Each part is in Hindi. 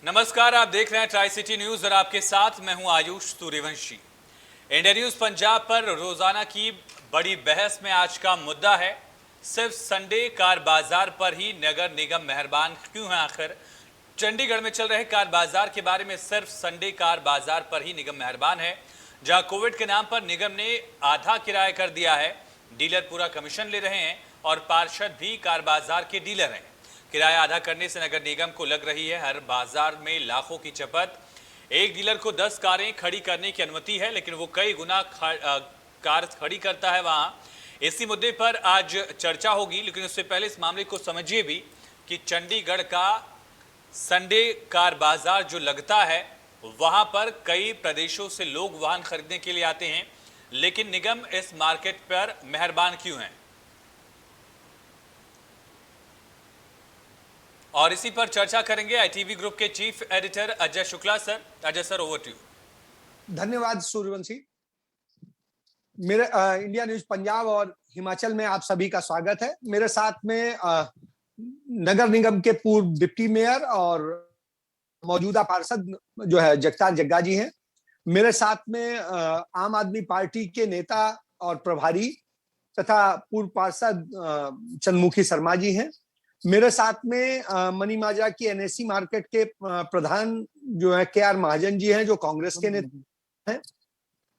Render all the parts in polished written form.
नमस्कार, आप देख रहे हैं ट्राई सिटी न्यूज और आपके साथ मैं हूं आयुष सूर्यवंशी। इंडिया न्यूज पंजाब पर रोजाना की बड़ी बहस में आज का मुद्दा है सिर्फ संडे कार बाजार पर ही नगर निगम मेहरबान क्यों है। आखिर चंडीगढ़ में चल रहे कार बाजार के बारे में सिर्फ संडे कार बाजार पर ही निगम मेहरबान है, जहां कोविड के नाम पर निगम ने आधा किराया कर दिया है। डीलर पूरा कमीशन ले रहे हैं और पार्षद भी कार बाजार के डीलर हैं। किराया आधा करने से नगर निगम को लग रही है हर बाजार में लाखों की चपत। एक डीलर को 10 कारें खड़ी करने की अनुमति है, लेकिन वो कई गुना कार खड़ी करता है वहां। इसी मुद्दे पर आज चर्चा होगी, लेकिन उससे पहले इस मामले को समझिए भी कि चंडीगढ़ का संडे कार बाजार जो लगता है वहां पर कई प्रदेशों से लोग वाहन खरीदने के लिए आते हैं, लेकिन निगम इस मार्केट पर मेहरबान क्यों है, और इसी पर चर्चा करेंगे आईटीवी ग्रुप के chief editor Ajay Shukla sir. Ajay sir, over to you. धन्यवाद सूर्यवंशी। मेरे इंडिया न्यूज पंजाब और हिमाचल में आप सभी का स्वागत है। मेरे साथ में नगर निगम के पूर्व डिप्टी मेयर और मौजूदा पार्षद जो है जगतार जग्गा जी हैं। मेरे साथ में आम आदमी पार्टी के नेता और प्रभारी तथा पूर्व पार्षद चंद्रमुखी शर्मा जी हैं। मेरे साथ में मनी माजरा की एनएसी मार्केट के प्रधान जो है केआर महाजन जी हैं, जो कांग्रेस के नेता हैं।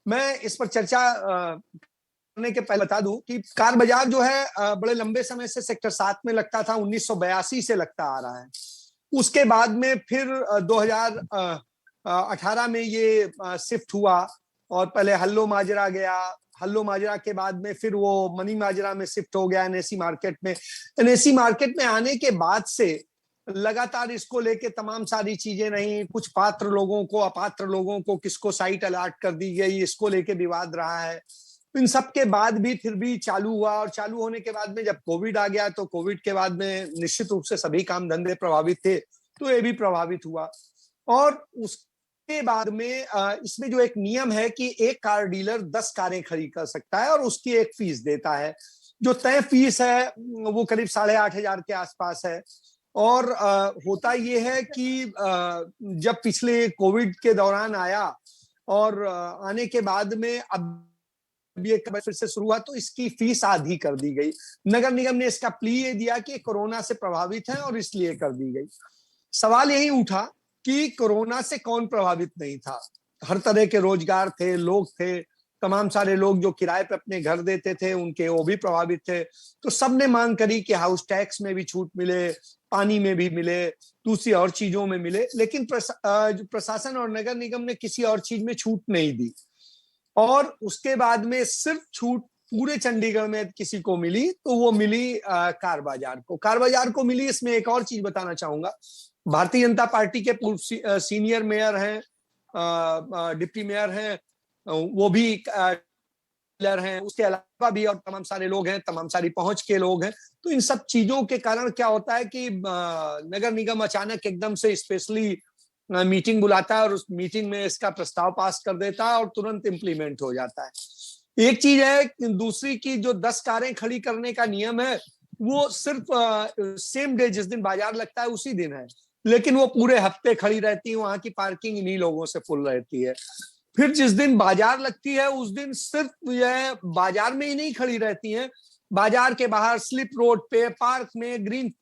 मैं इस पर चर्चा करने के पहले बता दूं कि कार बाजार जो है बड़े लंबे समय से सेक्टर 7 में लगता था, 1982 से लगता आ रहा है। उसके बाद में फिर 2018 में ये शिफ्ट हुआ और पहले हल्लो माजरा गया। हल्लो माजरा के बाद में फिर वो मनी माजरा में शिफ्ट हो गया एनएसी मार्केट में। एनएसी मार्केट में आने के बाद से लगातार इसको लेके तमाम सारी चीजें रही। कुछ पात्र लोगों को, अपात्र लोगों को किसको साइट अलॉट कर दी गई, इसको लेके विवाद रहा है। इन सब के बाद भी फिर भी चालू हुआ, और चालू होने के बाद में जब कोविड आ गया तो कोविड के बाद में निश्चित रूप से सभी काम धंधे प्रभावित थे, तो ये भी प्रभावित हुआ। और उसके बाद में इसमें जो एक नियम है कि एक कार डीलर 10 कारें खरीद कर सकता है और उसकी एक फीस देता है। जो तय फीस है वो करीब 8,500 के आसपास है। और होता ये है कि जब पिछले कोविड के दौरान आया और आने के बाद में अब ये फिर से शुरू हुआ तो इसकी फीस आधी कर दी गई। नगर निगम ने इसका प्ली ये दिया कि कोरोना से प्रभावित है और इसलिए कर दी गई। सवाल यही उठा कि कोरोना से कौन प्रभावित नहीं था। हर तरह के रोजगार थे, लोग थे, तमाम सारे लोग जो किराए पे अपने घर देते थे उनके वो भी प्रभावित थे। तो सबने मांग करी कि हाउस टैक्स में भी छूट मिले, पानी में भी मिले, दूसरी और चीजों में मिले। लेकिन प्रशासन और नगर निगम ने किसी और चीज में छूट नहीं दी। और उसके बाद में सिर्फ छूट पूरे चंडीगढ़ में किसी को मिली तो वो मिली कार बाजार को। कार बाजार को मिली। इसमें एक और चीज बताना चाहूंगा, भारतीय जनता पार्टी के पूर्व सीनियर मेयर हैं, डिप्टी मेयर हैं, वो भी डीलर हैं। उसके अलावा भी और तमाम सारे लोग हैं, तमाम सारी पहुंच के लोग हैं। तो इन सब चीजों के कारण क्या होता है कि नगर निगम अचानक एकदम से स्पेशली मीटिंग बुलाता है और उस मीटिंग में इसका प्रस्ताव पास कर देता है और तुरंत इंप्लीमेंट हो जाता है। एक चीज है। दूसरी की जो 10 कारें खड़ी करने का नियम है वो सिर्फ सेम डे जिस दिन बाजार लगता है उसी दिन है, लेकिन वो पूरे हफ्ते खड़ी रहती है। वहां की पार्किंग इन्हीं लोगों से फुल रहती है। फिर जिस दिन बाजार लगती है उस दिन सिर्फ यह बाजार में ही नहीं खड़ी रहती हैं, बाजार के बाहर स्लिप रोड पे, पार्क में, ग्रीन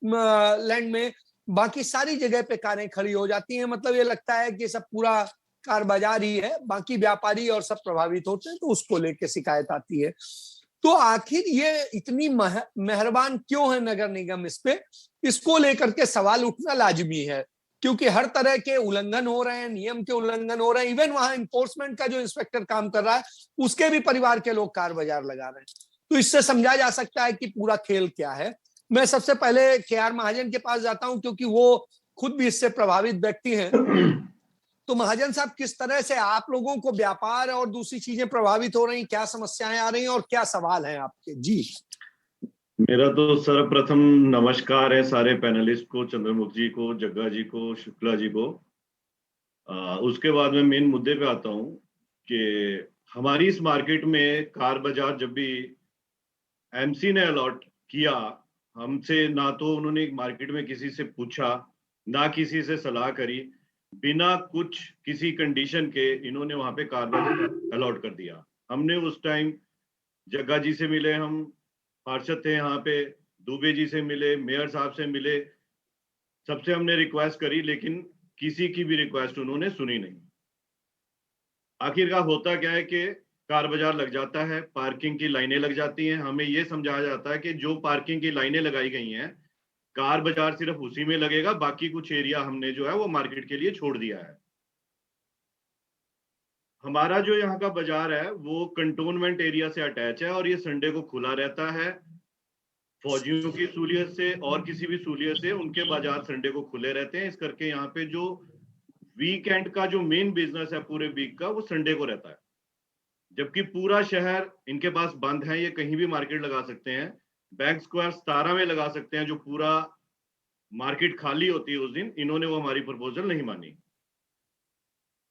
लैंड में, बाकी सारी जगह पे कारें खड़ी हो जाती हैं। मतलब ये लगता है कि सब पूरा कार बाजार ही है, बाकी व्यापारी और सब प्रभावित होते हैं। तो उसको लेके शिकायत आती है। तो आखिर ये इतनी मेहरबान क्यों है नगर निगम इस पे, इसको लेकर के सवाल उठना लाजमी है। क्योंकि हर तरह के उल्लंघन हो रहे हैं, नियम के उल्लंघन हो रहे हैं। इवन वहां इन्फोर्समेंट का जो इंस्पेक्टर काम कर रहा है उसके भी परिवार के लोग कार बाजार लगा रहे हैं। तो इससे समझा जा सकता है कि पूरा खेल क्या है। मैं सबसे पहले केआर महाजन के पास जाता हूं क्योंकि वो खुद भी इससे प्रभावित व्यक्ति हैं। तो महाजन साहब, किस तरह से आप लोगों को व्यापार और दूसरी चीजें प्रभावित हो रही, क्या समस्याएं आ रही हैं और क्या सवाल हैं आपके? जी। मेरा तो सर्वप्रथम नमस्कार है सारे पैनलिस्ट को, चंद्रमुखी जी को, जग्गा जी को, शुक्ला जी को। उसके बाद मैं मेन मुद्दे पे आता हूँ कि हमारी इस मार्केट में कार बाजार जब भी एमसी ने अलॉट किया, हमसे ना तो उन्होंने मार्केट में किसी से पूछा, ना किसी से सलाह करी। बिना कुछ किसी कंडीशन के इन्होंने वहां पे कार बाजार अलॉट कर दिया। हमने उस टाइम जग्गा जी से मिले, हम पार्षद थे यहाँ पे, दुबे जी से मिले, मेयर साहब से मिले, सबसे हमने रिक्वेस्ट करी, लेकिन किसी की भी रिक्वेस्ट उन्होंने सुनी नहीं। आखिरकार होता क्या है कि कार बाजार लग जाता है, पार्किंग की लाइनें लग जाती हैं। हमें ये समझाया जाता है कि जो पार्किंग की लाइनें लगाई गई हैं, कार बाजार सिर्फ उसी में लगेगा, बाकी कुछ एरिया हमने जो है वो मार्केट के लिए छोड़ दिया है। हमारा जो यहाँ का बाजार है वो कंटोनमेंट एरिया से अटैच है और ये संडे को खुला रहता है। फौजियों की सूलियत से और किसी भी सूलियत से उनके बाजार संडे को खुले रहते हैं। इस करके यहाँ पे जो वीकेंड का जो मेन बिजनेस है पूरे वीक का, वो संडे को रहता है। जबकि पूरा शहर इनके पास बंद है, ये कहीं भी मार्केट लगा सकते हैं। बैंक स्क्वायर 17 में लगा सकते हैं, जो पूरा मार्केट खाली होती है उस दिन। इन्होंने वो हमारी प्रपोजल नहीं मानी।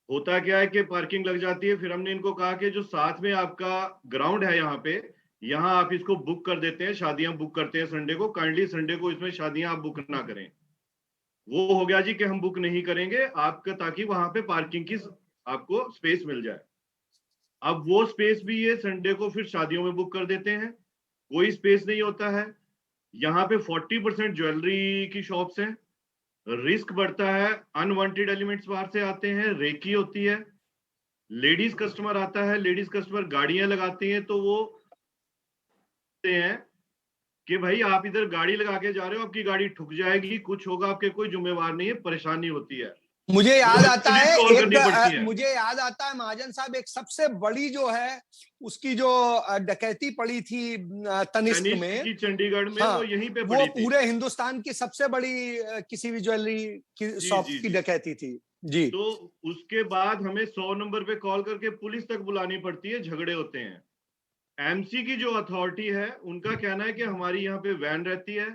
होता क्या है कि पार्किंग लग जाती है, फिर हमने इनको कहा कि जो साथ में आपका ग्राउंड है यहाँ पे, यहाँ आप इसको बुक कर देते हैं, शादियां बुक करते हैं संडे को, काइंडली संडे को इसमें शादियां आप बुक ना करें। वो हो गया जी कि हम बुक नहीं करेंगे आपका, ताकि वहां पे पार्किंग की आपको स्पेस मिल जाए। अब वो स्पेस भी ये संडे को फिर शादियों में बुक कर देते हैं, कोई स्पेस नहीं होता है। यहाँ पे 40% ज्वेलरी की शॉप्स हैं, रिस्क बढ़ता है, अनवांटेड एलिमेंट्स बाहर से आते हैं, रेकी होती है, लेडीज कस्टमर आता है, लेडीज कस्टमर गाड़ियां लगाती हैं, तो वो कहते हैं कि भाई आप इधर गाड़ी लगा के जा रहे हो, आपकी गाड़ी ठुक जाएगी, कुछ होगा, आपके कोई जिम्मेवार नहीं है, परेशानी होती है। मुझे याद आता पुलिस है कॉल करनी पड़ती है। मुझे याद आता है महाजन साहब, एक सबसे बड़ी जो है उसकी जो डकैती पड़ी थी तनिष्क तनिष्क में की चंडीगढ़ में, हाँ, वो यहीं पे वो पड़ी थी। पूरे हिंदुस्तान की सबसे बड़ी किसी भी ज्वेलरी की जी शॉप जी की जी। डकैती थी जी। तो उसके बाद हमें 100 नंबर पे कॉल करके पुलिस तक बुलानी पड़ती है, झगड़े होते हैं। एमसी की जो अथॉरिटी है, उनका कहना है कि हमारी यहाँ पे वैन रहती है,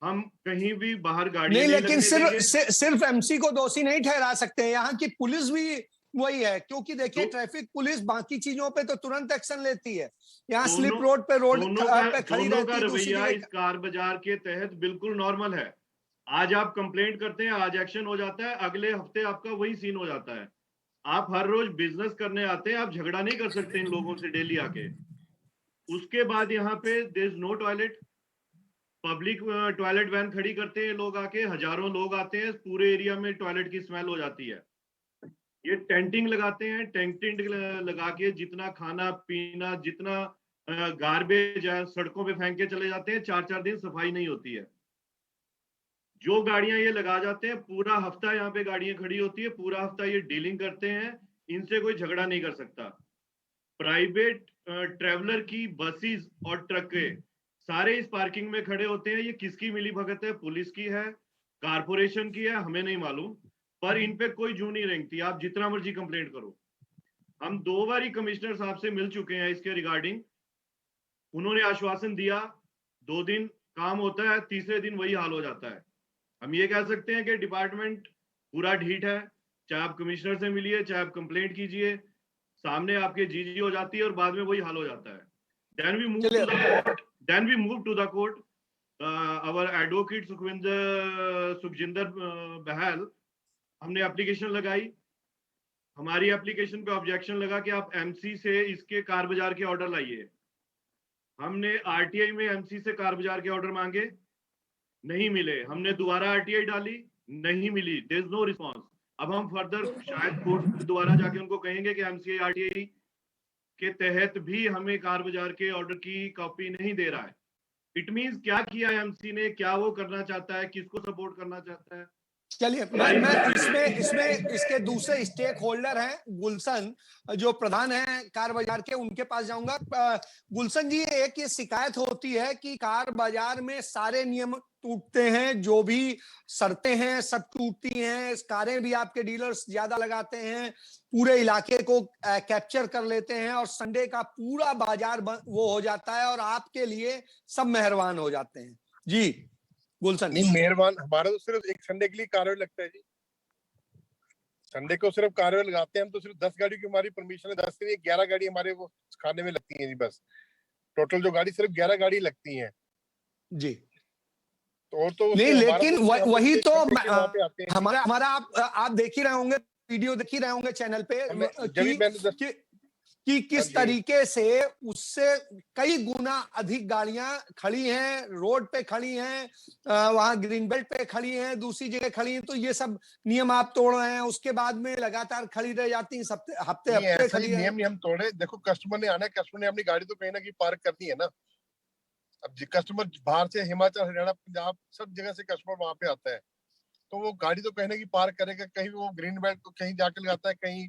हम कहीं भी बाहर गाड़ियां नहीं, नहीं लेकिन लगने देंगे। सिर्फ एमसी को दोषी नहीं ठहरा सकते, यहाँ की पुलिस भी वही है, क्योंकि देखिए तो ट्रैफिक पुलिस बाकी चीजों पे तो तुरंत एक्शन लेती है, यहाँ दोनों स्लिप रोड पे खड़ी दोनों का रहती है, दूसरी रवैया जगह इस कार बाजार के तहत बिल्कुल नॉर्मल है। आज आप कंप्लेंट करते हैं, आज एक्शन हो जाता है, अगले हफ्ते आपका वही सीन हो जाता है। आप हर रोज बिजनेस करने आते हैं, आप झगड़ा नहीं कर सकते इन लोगों से डेली आके। उसके बाद यहाँ पे there is no toilet, public toilet van खड़ी करते हैं लोग आके, हजारों लोग आते हैं, पूरे एरिया में टॉयलेट की स्मेल हो जाती है। ये टेंटिंग लगाते हैं, टेंटिंग लगा के जितना खाना पीना, जितना गार्बेज है सड़कों पे फेंक के चले जाते हैं। 4-4 दिन सफाई नहीं होती है। जो गाड़ियां ये लगा जाते हैं, पूरा हफ्ता यहाँ पे गाड़ियां खड़ी होती है, पूरा हफ्ता ये डीलिंग करते हैं, इनसे कोई झगड़ा नहीं कर सकता। प्राइवेट ट्रेवलर की बसेस और ट्रके सारे इस पार्किंग में खड़े होते हैं। ये किसकी मिली भगत है? पुलिस की है, कारपोरेशन की है, हमें नहीं मालूम, पर इन पे कोई जू नहीं रेंगती। आप जितना मर्जी कंप्लेंट करो। हम 2 बार कमिश्नर साहब से मिल चुके हैं इसके रिगार्डिंग। उन्होंने आश्वासन दिया, 2 दिन काम होता है, तीसरे दिन वही हाल हो जाता है। हम ये कह सकते हैं कि डिपार्टमेंट पूरा ढीठ है। चाहे आप कमिश्नर से मिलिए, चाहे आप कंप्लेंट कीजिए, सामने आपके जी हो जाती है और बाद में वही हाल हो जाता है। Then we move to the court. Our advocate Sukhjinder Bahl, हमने एप्लीकेशन लगाई। हमारी एप्लीकेशन पे ऑब्जेक्शन लगा कि आप एमसी से इसके कार बाजार के ऑर्डर लाइए। हमने आरटीआई में एमसी से कार बाजार के ऑर्डर मांगे, नहीं मिले। हमने दोबारा आरटीआई डाली, नहीं मिली, देयर इज नो रिस्पांस। अब हम फर्दर शायद कोर्ट दोबारा जाके उनको कहेंगे कि एमसीआई आरटीआई के तहत भी हमें कार बाजार के ऑर्डर की कॉपी नहीं दे रहा है। इट मींस क्या किया एमसी ने, क्या वो करना चाहता है, किसको सपोर्ट करना चाहता है? चलिए, मैं इसमें इसके दूसरे स्टेक होल्डर हैं गुलशन, जो प्रधान हैं कार बाजार के, उनके पास जाऊंगा। गुलशन जी, एक ये शिकायत होती है कि कार बाजार में सारे नियम टूटते हैं, जो भी शर्तें हैं सब टूटती हैं, कारें भी आपके डीलर्स ज्यादा लगाते हैं, पूरे इलाके को कैप्चर कर लेते हैं, और संडे का पूरा बाजार वो हो जाता है और आपके लिए सब मेहरबान हो जाते हैं। जी गुलशन। नहीं, मेहरबान हमारा तो सिर्फ एक संडे के लिए कार्य लगता है जी। संडे को सिर्फ कार्य लगाते हैं हम, तो सिर्फ 10 गाड़ी की हमारी परमिशन है, 10 से नहीं 11 गाड़ी हमारे वो खाने में लगती है जी। बस टोटल जो गाड़ी सिर्फ 11 गाड़ी लगती है जी। तो और तो नहीं, उसमें हमारा लेकिन तो हम वही एक तो संडे के वहाँ पे आते हैं। हमारा हमारा आप देख ही रहे होंगे, वीडियो देख ही रहे होंगे चैनल पे जब भी मैंने कि किस हाँ जी। तरीके से उससे कई गुना अधिक गाड़ियां खड़ी हैं, रोड पे खड़ी हैं, वहां ग्रीन बेल्ट पे खड़ी हैं, दूसरी जगह खड़ी हैं। तो ये सब नियम आप तोड़ रहे हैं, उसके बाद में लगातार खड़ी रह जाती हैं, हफ्ते नहीं, हफ्ते ऐसा खड़ी ही है। नियम नहीं हम तोड़े। देखो कस्टमर ने आना है, कस्टमर ने अपनी गाड़ी तो कहीं ना कहीं पार्क करनी है ना। अब कस्टमर बाहर से हिमाचल, हरियाणा, पंजाब सब जगह से कस्टमर वहां पे आता है, तो वो गाड़ी तो कहीं ना कहीं पार्क करेगा। कहीं वो ग्रीन बेल्ट को कहीं जाके लगाता है, कहीं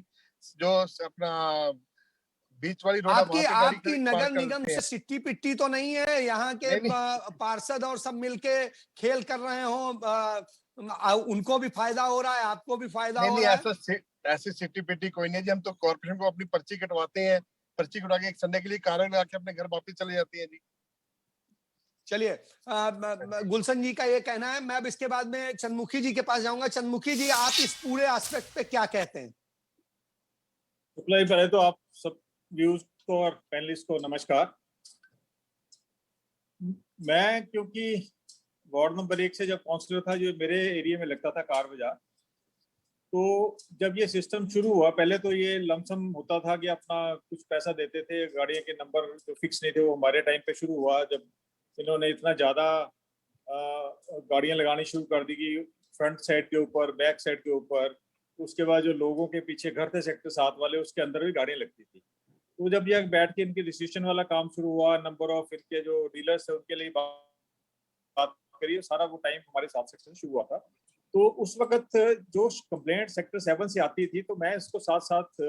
जो अपना बीच वाली रोड है आपकी वहां पे गाड़ी आपकी पार्क नगर कर निगम देते हैं। से सिट्टी पिट्टी तो नहीं है? यहाँ के नहीं नहीं पार्षद और सब मिलके खेल कर रहे हो, उनको भी फायदा हो रहा है, आपको भी फायदा नहीं हो नहीं रहा है। ऐसी सिटी पिटी कोई नहीं है जी। हम तो कॉर्पोरेशन को अपनी पर्ची कटवाते हैं, पर्ची कटवा के एक संडे के लिए कार लगा के अपने घर वापस चले जाते हैं जी। चलिए, गुलशन जी का ये कहना है। मैं अब इसके बाद में चंद्रमुखी जी के पास जाऊंगा। चंद्रमुखी जी, आप इस पूरे एस्पेक्ट पे क्या कहते हैं? शुक्ला जी, पहले तो आप सब व्यूज को और पैनलिस्ट को नमस्कार। मैं क्योंकि वार्ड नंबर 1 से जब काउंसलर था, जो मेरे एरिया में लगता था कार बाजार, तो जब ये सिस्टम शुरू हुआ, पहले तो ये लमसम होता था कि अपना कुछ पैसा देते थे, गाड़ियों के नंबर जो फिक्स नहीं थे। वो हमारे टाइम पे शुरू हुआ जब इन्होंने इतना ज्यादा गाड़ियां लगानी शुरू कर दी कि फ्रंट साइड के ऊपर, बैक साइड के ऊपर। उसके बाद जो लोगों के पीछे घर थे सेक्टर 7 वाले, उसके अंदर भी गाड़ियां लगती थी। तो जब ये बैठ के इनके रजिस्ट्रेशन वाला काम शुरू हुआ, नंबर ऑफ इनके जो डीलर्स है उनके लिए बात करिए, सारा वो टाइम हमारे 7 सेक्टर से शुरू हुआ था। तो उस वक्त जो कंप्लेंट सेक्टर 7 से आती थी, तो मैं इसको साथ साथ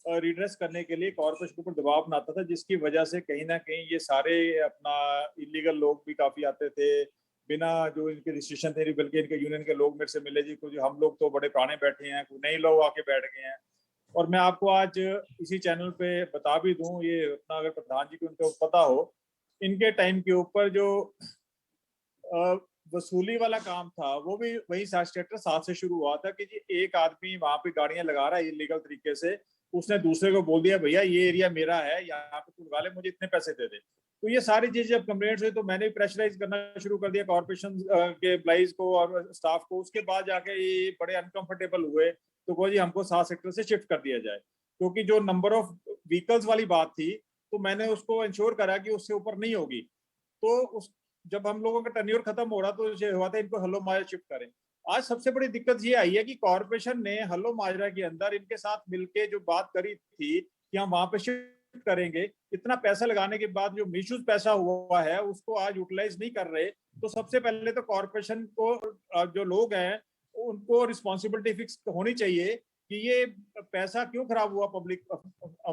रिड्रेस करने के लिए कॉर्पोरेशन के ऊपर दबाव बनाता था, जिसकी वजह से कहीं ना कहीं ये सारे अपना इलीगल लोग भी काफी आते थे, बिना जो इनके रजिस्ट्रेशन थे। बल्कि इनके यूनियन के लोग मेरे से मिले जी, कुछ हम लोग तो बड़े पुराने बैठे हैं, कुछ नए लोग आके बैठ गए हैं। और मैं आपको आज इसी चैनल पे बता भी दूं, ये अपना अगर प्रधान जी को उनको पता हो, इनके टाइम के ऊपर जो वसूली वाला काम था, वो भी वही सेक्टर 7 से शुरू हुआ था कि जी एक आदमी वहां पे गाड़ियां लगा रहा है इलीगल तरीके से, उसने दूसरे को बोल दिया भैया ये एरिया मेरा है, यहाँ पे तू लगा ले, मुझे इतने पैसे दे दे। तो ये सारी चीजें जब कंप्लेंट्स हुई, तो मैंने भी प्रेशराइज करना शुरू कर दिया कॉर्पोरेशन के एम्प्लॉइज को और स्टाफ को। उसके बाद जाके ये बड़े अनकंफर्टेबल हुए, तो कहो जी हमको 7 सेक्टर से शिफ्ट कर दिया जाए, क्योंकि जो नंबर ऑफ व्हीकल्स वाली बात थी, तो मैंने उसको इंश्योर करा कि उससे ऊपर नहीं होगी। तो उस जब हम लोगों का टर्न्योर खत्म हो रहा, तो ये हुआ था इनको हल्लो माजरा शिफ्ट करें। आज सबसे बड़ी दिक्कत ये आई है कि कॉर्पोरेशन ने हल्लो माजरा के अंदर इनके साथ मिलके जो बात करी थी कि हम वहां पे शिफ्ट करेंगे, इतना पैसा लगाने के बाद जो मिसयूज पैसा हुआ है उसको आज यूटिलाइज नहीं कर रहे। तो सबसे पहले तो कॉर्पोरेशन को जो लोग हैं उनको रिस्पॉन्सिबिलिटी फिक्स होनी चाहिए कि ये पैसा क्यों खराब हुआ पब्लिक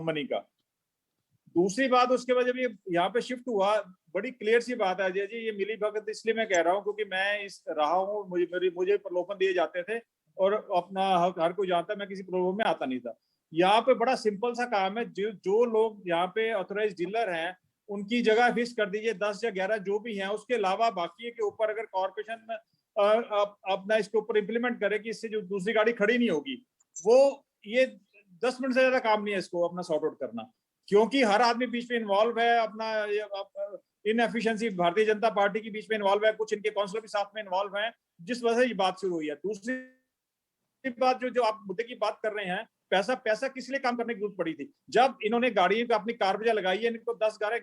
मनी का। दूसरी बात, उसके बाद जब ये यहाँ पे शिफ्ट हुआ, बड़ी क्लियर सी बात है अजय जी, ये मिली भगत इसलिए मैं कह रहा हूँ क्योंकि मैं इस रहा हूँ, मुझे प्रलोभन दिए जाते थे और अपना हर कोई जानता, मैं किसी प्रलोभन में आता नहीं था। यहाँ पे बड़ा सिंपल सा काम है, जो लोग यहाँ पे ऑथोराइज डीलर हैं उनकी जगह फिक्स कर दीजिए 10 या 11 जो भी हैं, उसके अलावा बाकी के ऊपर अगर कॉर्पोरेशन अपना इसके ऊपर इम्प्लीमेंट करे कि इससे जो दूसरी गाड़ी खड़ी नहीं होगी, वो ये 10 मिनट से ज्यादा काम नहीं है इसको अपना सॉर्ट आउट करना, क्योंकि हर आदमी बीच में इन्वॉल्व है। अपना इनएफिशिएंसी भारतीय जनता पार्टी की बीच में इन्वॉल्व है, कुछ इनके काउंसलर भी साथ में इन्वॉल्व हैं, जिस वजह से ये बात शुरू हुई है। दूसरी बात, जो आप मुद्दे की बात कर रहे हैं, पैसा किस लिए काम करने की जरूरत पड़ी थी? जब इन्होंने गाड़ियों को अपनी कार वजह लगाई है, इनको 10-11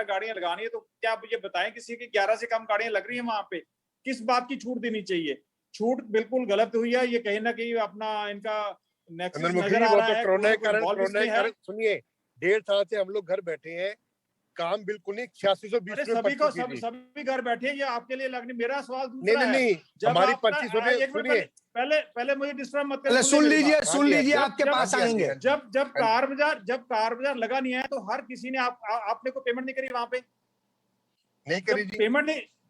गाड़ियां लगानी है, तो क्या आप ये बताएं किसी की 11 से कम गाड़ियां लग रही है वहां पे? किस बात की छूट देनी चाहिए? छूट बिल्कुल गलत हुई है। ये कहीं ना कहीं अपना इनका नजर आ रहा है। कोरोना के कारण सुनिए, 1.5 साल से हम लोग घर बैठे हैं, काम बिल्कुल नहीं। 8620 सभी घर बैठे हैं, ये आपके लिए लगनी। मेरा सवाल दूसरा है। नहीं, हमारी पर्ची सुनिए, पहले मुझे डिस्टर्ब मत करिए, सुन लीजिए आपके पास आएंगे। जब कार बाजार लगा नहीं है, तो हर किसी ने आपने को पेमेंट नहीं करी वहां पे? नहीं करी।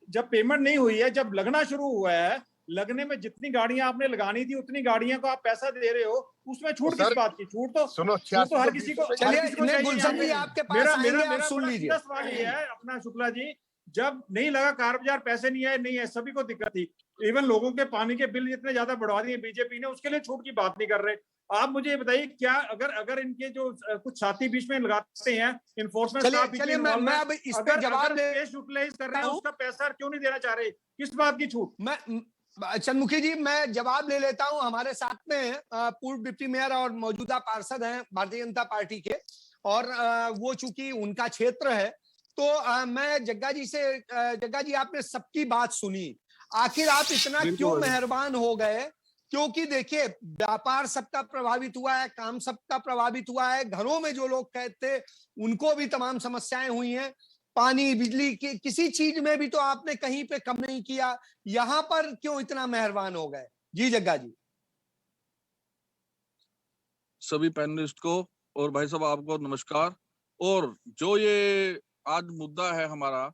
जब पेमेंट नहीं हुई है, जब लगना शुरू हुआ है, लगने में जितनी गाड़ियां आपने लगानी थी उतनी गाड़ियां को आप पैसा दे रहे हो, उसमें छूट किस बात की? छूट तो सुनो, तो हर किसी को। गुलशन जी आपके पास आएंगे, आप सुन लीजिए। सवाल ये है अपना शुक्ला जी, जब नहीं लगा कार बाजार, पैसे नहीं आए, नहीं है, सभी को दिक्कत थी। इवन लोगों के पानी के बिल इतने ज्यादा बढ़वा दिए बीजेपी ने, उसके लिए छूट की बात नहीं कर रहे। आप मुझे ये बताइए, क्या अगर इनके जो कुछ साथी बीच में लगाते हैं, इन्फोर्समेंट चलिए स्टाफ बीच में चलिए involved मैं है, अब इस पे अगर जवाब अगर दे स्पेस यूटिलाइज कर रहे हैं, हूं। उसका पैसा क्यों नहीं देना चाह रहे? किस बात की छूट? मैं चंद्रमुखी जी मैं जवाब ले लेता हूं। हमारे साथ में पूर्व डिप्टी मेयर और मौजूदा पार्षद हैं भारतीय जनता पार्टी के, और वो चूंकि उनका क्षेत्र है, तो मैं जग्गा जी आपने सबकी बात सुनी, आखिर आप इतना क्यों मेहरबान हो गए? क्योंकि देखिए व्यापार सबका प्रभावित हुआ है, काम सबका प्रभावित हुआ है, घरों में जो लोग कहते उनको भी तमाम समस्याएं हुई हैं, पानी बिजली की किसी चीज में भी तो आपने कहीं पे कम नहीं किया, यहां पर क्यों इतना मेहरबान हो गए? जी जग्गा जी। सभी पैनलिस्ट को और भाई साहब आपको नमस्कार। और जो ये आज मुद्दा है हमारा,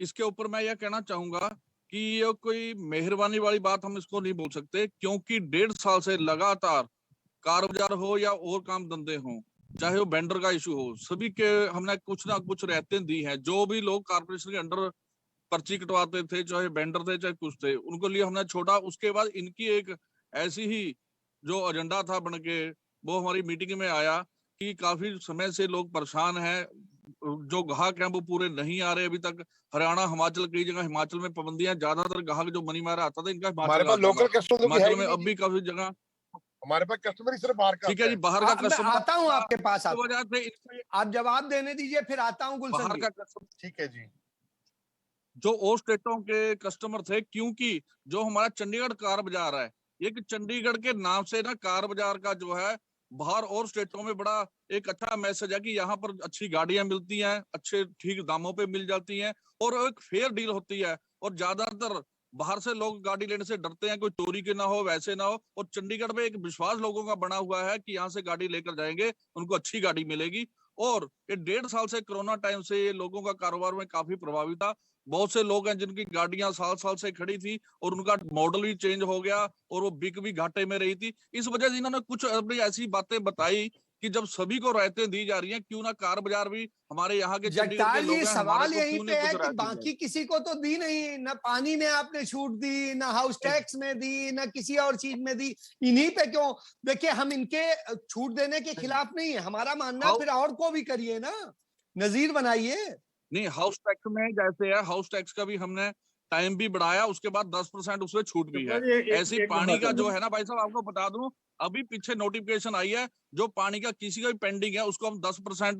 इसके ऊपर मैं यह कहना चाहूंगा कि ये कोई मेहरबानी वाली बात हम इसको नहीं बोल सकते, क्योंकि 1.5 साल से लगातार कार बाजार हो या और काम धंधे हो, चाहे वो वेंडर का इशू हो, सभी के हमने कुछ ना कुछ रहते दी हैं। जो भी लोग कारपोरेशन के अंडर पर्ची कटवाते थे, चाहे वेंडर थे चाहे कुछ थे, उनको लिए हमने छोड़ा। उसके बाद इनकी एक ऐसी ही जो एजेंडा था बन के, वो हमारी मीटिंग में आया कि काफी समय से लोग परेशान हैं, जो ग्राहक हैं वो पूरे नहीं आ रहे अभी तक। हरियाणा, हिमाचल, कई जगह हिमाचल में पाबंदियां, ज्यादातर ग्राहक जो मनी मारा आता था इनका हमारे हिमाचल पास लोकल कस्टमर भी है हिमाचल ही में नहीं अब जी। भी काफी जगह। हमारे पास कस्टमर ही सिर्फ बाहर का ठीक है आता जी, है। बाहर का मैं कस्टमर आता हूं आपके पास, की वजह से इनको आप जवाब देने दीजिए, फिर आता हूं गुलशन बाहर जी। का कस्टमर, ठीक है जी। जो और स्टेटों के कस्टमर थे, क्योंकि जो हमारा चंडीगढ़ कार बाजार है, ये कि चंडीगढ़ के नाम से ना कार बाजार का जो है बाहर और स्टेटों में बड़ा एक अच्छा मैसेज है कि यहाँ पर अच्छी गाड़ियां मिलती हैं, अच्छे ठीक दामों पे मिल जाती हैं और एक फेयर डील होती है। और ज्यादातर बाहर से लोग गाड़ी लेने से डरते हैं, कोई चोरी के ना हो, वैसे ना हो। और चंडीगढ़ में एक विश्वास लोगों का बना हुआ है कि यहाँ से गाड़ी लेकर जाएंगे उनको अच्छी गाड़ी मिलेगी। और ये 1.5 साल से कोरोना टाइम से ये लोगों का कारोबार में काफी प्रभावित था। बहुत से लोग हैं जिनकी गाड़ियां साल साल से खड़ी थी और उनका मॉडल भी चेंज हो गया और वो बिक भी घाटे में रही थी। इस वजह से इन्होंने कुछ अपनी ऐसी बातें बताई कि जब सभी को राहतें दी जा रही हैं, क्यों ना कार बाजार भी, हमारे यहाँ के चंडीगढ़ के जगतार लोग जी हैं, हमारे सवाल को यहीं क्यों पे नहीं है कुछ कि राहत दी जाए। बाकी किसी को तो दी नहीं, ना पानी में आपने छूट दी, ना हाउस टैक्स में दी, ना किसी और चीज में दी, इन्हीं पे क्यों? देखिए हम इनके छूट देने के खिलाफ नहीं है, हमारा मानना है, हाउ- फिर और को भी करिए ना, नजीर बनाइए। नहीं, हाउस टैक्स में जैसे है, हाउस टैक्स का भी हमने टाइम भी बढ़ाया, उसके बाद 10% उसमें छूट भी शुक्ला है। जी, ऐसे ही एक पानी मिनट का जो में। है ना भाई साहब, आपको बता दूं, अभी पीछे नोटिफिकेशन आई है, जो पानी का किसी का भी पेंडिंग है उसको हम 10%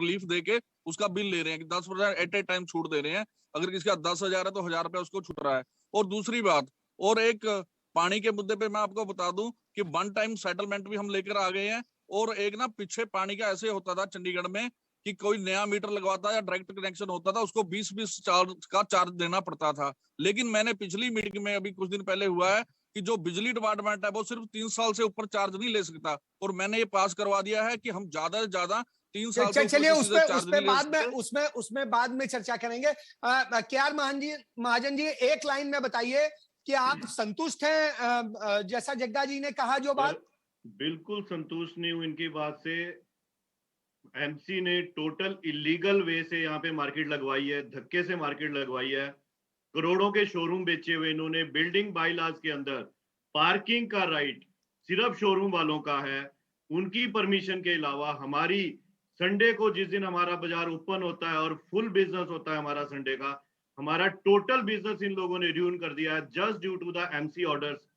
रिलीफ देके उसका बिल ले रहे हैं कि 10% एट ए टाइम छूट दे रहे हैं। अगर किसी का 10,000 है तो 1,000 रुपया उसको छूट रहा है। और दूसरी बात, और एक पानी के मुद्दे पे मैं आपको बता दूं कि 1 टाइम सेटलमेंट भी हम लेकर आ गए हैं। और एक ना पीछे पानी का ऐसे होता था चंडीगढ़ में कि कोई नया मीटर लगवाता या डायरेक्ट कनेक्शन होता था, उसको 20-20 चार्ज का चार्ज देना पड़ता था। लेकिन मैंने पिछली मीटिंग में अभी कुछ दिन पहले हुआ है कि जो बिजली डिपार्टमेंट है वो सिर्फ 3 साल से ऊपर चार्ज नहीं ले सकता, और मैंने ये पास करवा दिया है कि हम ज्यादा से ज्यादा 3 साल से ऊपर चलिए किसी से चार्ज नहीं ले सकते। उसमें बाद में चर्चा करेंगे। केआर महाजन जी एक लाइन में बताइए कि आप संतुष्ट हैं जैसा जग्गा जी ने कहा जो बात? बिल्कुल संतुष्ट नहीं हूं इनकी बात से। एमसी ने टोटल इलीगल वे से यहाँ पे मार्केट लगवाई है, धक्के से मार्केट लगवाई है, करोड़ों के शोरूम बेचे हुए इन्होंने। बिल्डिंग बाईलॉज के अंदर पार्किंग का राइट सिर्फ शोरूम वालों का है, उनकी परमिशन के अलावा। हमारी संडे को जिस दिन हमारा बाजार ओपन होता है और फुल बिजनेस होता है हमारा संडे का, हमारा टोटल बिजनेस इन लोगों ने र्यून कर दिया है just due to the MC orders.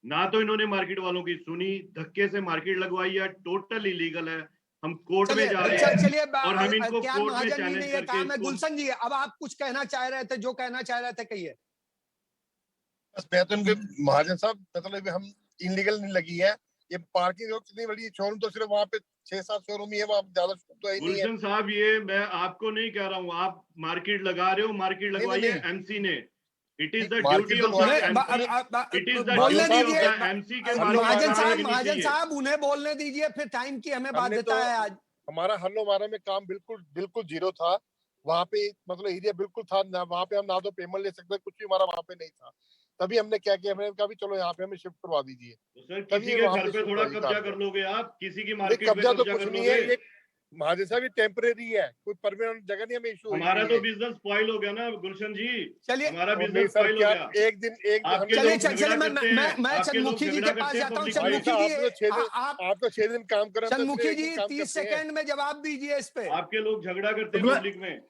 ना तो इन्होंने मार्केट वालों की सुनी, धक्के से मार्केट लगवाई है, टोटल इलीगल है। हम कोर्ट में जा रहे हैं चलिए और हम इनको केआर कोर्ट में महाजन जी चैलेंज ने ये करके कहा। मैं इसको। गुलशन जी, अब आप कुछ कहना चाह रहे थे, जो कहना चाह रहे थे कहिए। बस मैं तो इनके महाजन साहब, मतलब हम इनलीगल नहीं लगी है ये पार्किंग, कितनी बड़ी शोरूम तो सिर्फ वहाँ पे 6-7 शोरूम ही है, वहाँ ज्यादा तो है नहीं है। गुलशन साहब, ये मैं आपको नहीं कह रहा हूँ, आप मार्केट लगा रहे हो, मार्केट लगवाई है एमसी ने। It is the duty of the MC, it is the बोलने ड्यूटी ऑफ दीजिए द एमसी के महाजन साहब, उन्हें बोलने दीजिए, फिर टाइम की हमें बाध्यता है आज। हमारा हल्लो मारा में काम बिल्कुल जीरो था। वहाँ पे मतलब एरिया बिल्कुल था ना, वहाँ पे हम ना तो पेमेंट ले सकते, कुछ भी हमारा वहाँ पे नहीं था। तभी हमने क्या किया, हमने कहा भी चलो यहाँ पे हमें शिफ्ट करवा दीजिए। तो सर किसी के घर पे थोड़ा कब्जा कर लोगे आप, किसी की मार्केट पे कब्जा तो कब्जा कुछ कर नहीं लोगे? है, महाजन साहब ये टेम्परेरी है, कोई परमानेंट जगह नहीं हमें इशू। हमारा तो बिजनेस स्पॉइल हो गया ना गुलशन जी, चलिए हमारा नहीं बिजनेस सर, स्पॉइल हो क्या गया। एक दिन आपके चलिए लोग चलिए झगड़ा मैं करते हैं, मैं आपके लोग चंद्रमुखी जी झगड़ा के पास करते हैं जाता हूँ। public में। चंद्रमुखी जी आप तो 6 दिन काम करें, चंद्रमुखी जी काम 30 करते हैं। सेकंड में जवाब दीजिए इस पे। आपके लोग झगड़ा करते हैं शुक्ला- पब्लिक में।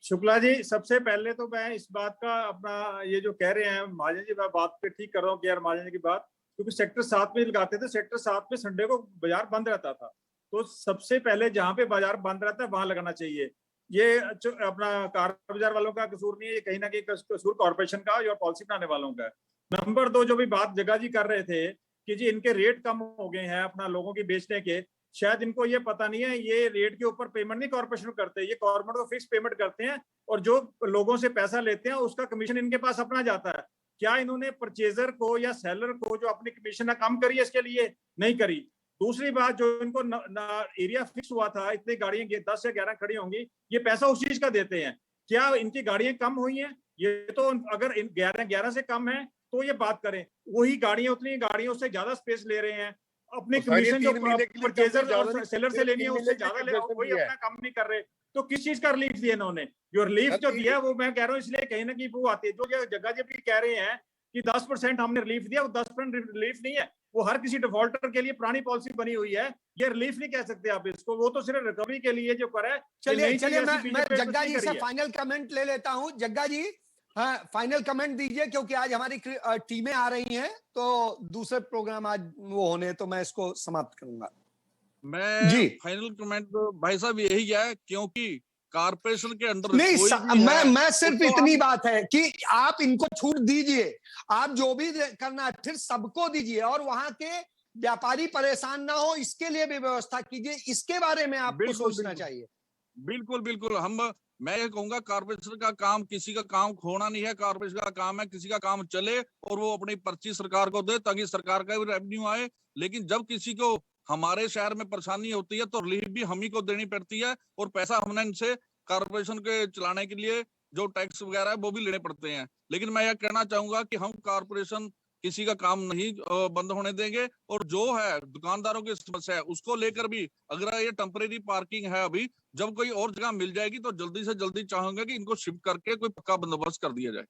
शुक्ला जी, सबसे पहले तो मैं इस बात का अपना ये जो कह रहे हैं महाजन जी, मैं बात पे ठीक कर रहा हूँ कि यार महाजन जी की बात, क्योंकि सेक्टर 7 में लगाते थे, सेक्टर 7 में संडे को बाजार बंद रहता था, तो सबसे पहले जहां पे बाजार बंद रहता है वहां लगाना चाहिए। ये अपना कार बाजार वालों का कसूर नहीं है, ये कहीं ना कहीं कसूर कॉर्पोरेशन का और पॉलिसी बनाने वालों का है। नंबर 2, जो भी बात जग्गा जी कर रहे थे कि जी इनके रेट कम हो गए हैं अपना लोगों की बेचने के, शायद इनको ये पता नहीं है, ये रेट के ऊपर पेमेंट नहीं कॉर्पोरेशन करते, ये गवर्नमेंट को फिक्स पेमेंट करते हैं और जो लोगों से पैसा लेते हैं उसका कमीशन इनके पास अपना जाता है। क्या इन्होंने परचेजर को या सेलर को जो अपनी कमीशन कम करी है इसके लिए? नहीं करी। दूसरी बात, जो इनको एरिया फिक्स हुआ था, इतनी गाड़ियां 10 या 11 खड़ी होंगी, ये पैसा उस चीज का देते हैं। क्या इनकी गाड़ियां कम हुई हैं? ये तो अगर 11 से कम है तो ये बात करें, वही गाड़ियां उतनी गाड़ियों से ज्यादा स्पेस ले रहे हैं, अपनी तो सारी कमीशन जो 3 महीने के लिए परचेजर ज्यादा और नहीं, सेलर से सिर्फ लेनी है 3 उससे महीने ज्यादा की ले, concession वही दिया है। अपना काम नहीं कर रहे, तो किस चीज का रिलीफ दिया इन्होंने? जो रिलीफ जो दिया है वो मैं कह रहा हूँ, इसलिए कहीं ना कहीं वो आती है, जो जग्गा जी भी कह रहे हैं कि 10% हमने रिलीफ दिया, वो 10% रिलीफ नहीं है, वो हर किसी डिफॉल्टर के लिए पुरानी पॉलिसी बनी हुई है, ये रिलीफ नहीं कह सकते आप इसको, वो तो सिर्फ रिकवरी के लिए जो करा है। चलिए मैं जग्गा जी से फाइनल कमेंट ले लेता हूं। जग्गा जी, हाँ, फाइनल कमेंट दीजिए, क्योंकि आज हमारी टीमें आ रही हैं तो दूसरे प्रोग्राम आज वो होने, तो मैं इसको समाप्त करूंगा जी। मैं फाइनल कमेंट भाई साहब यही है, क्योंकि कारपोरेशन के अंडर नहीं कोई भी है, मैं सिर्फ उसको इतनी हम- बात है कि आप इनको छूट दीजिए, आप जो भी करना है फिर सबको दीजिए, और वहां के व्यापारी परेशान ना हो इसके लिए भी व्यवस्था कीजिए, इसके बारे में आपको बिल्कुल सोचना बिल्कुल चाहिए। बिल्कुल बिल्कुल मैं ये कहूंगा, कारपोरेशन का काम किसी का काम खोना नहीं है, कारपोरेशन का काम है किसी का काम चले और वो अपनी पर्ची सरकार को दे ताकि सरकार का भी रेवेन्यू आए। लेकिन जब किसी को हमारे शहर में परेशानी होती है तो रिलीफ भी हम ही को देनी पड़ती है, और पैसा हमने इनसे कारपोरेशन के चलाने के लिए जो टैक्स वगैरह है वो भी लेने पड़ते हैं। लेकिन मैं यह कहना चाहूंगा कि हम कारपोरेशन किसी का काम नहीं बंद होने देंगे, और जो है दुकानदारों की समस्या है उसको लेकर भी, अगर ये टेम्परेरी पार्किंग है अभी, जब कोई और जगह मिल जाएगी तो जल्दी से जल्दी चाहूंगा कि इनको शिफ्ट करके कोई पक्का बंदोबस्त कर दिया जाए।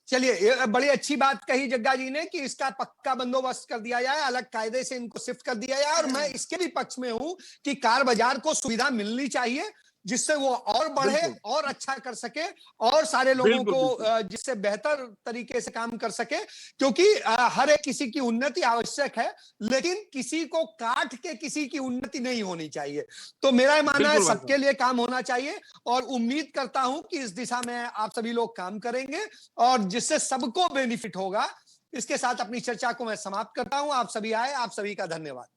चलिए, ये बड़ी अच्छी बात कही जग्गा जी ने कि इसका पक्का बंदोबस्त कर दिया जाए, अलग कायदे से इनको शिफ्ट कर दिया जाए। और मैं इसके भी पक्ष में हूं कि कार बाजार को सुविधा मिलनी चाहिए, जिससे वो और बढ़े और अच्छा कर सके, और सारे लोगों को जिससे बेहतर तरीके से काम कर सके, क्योंकि हर एक किसी की उन्नति आवश्यक है, लेकिन किसी को काट के किसी की उन्नति नहीं होनी चाहिए। तो मेरा मानना है सबके लिए काम होना चाहिए, और उम्मीद करता हूं कि इस दिशा में आप सभी लोग काम करेंगे और जिससे सबको बेनिफिट होगा। इसके साथ अपनी चर्चा को मैं समाप्त करता हूं। आप सभी आए, आप सभी का धन्यवाद।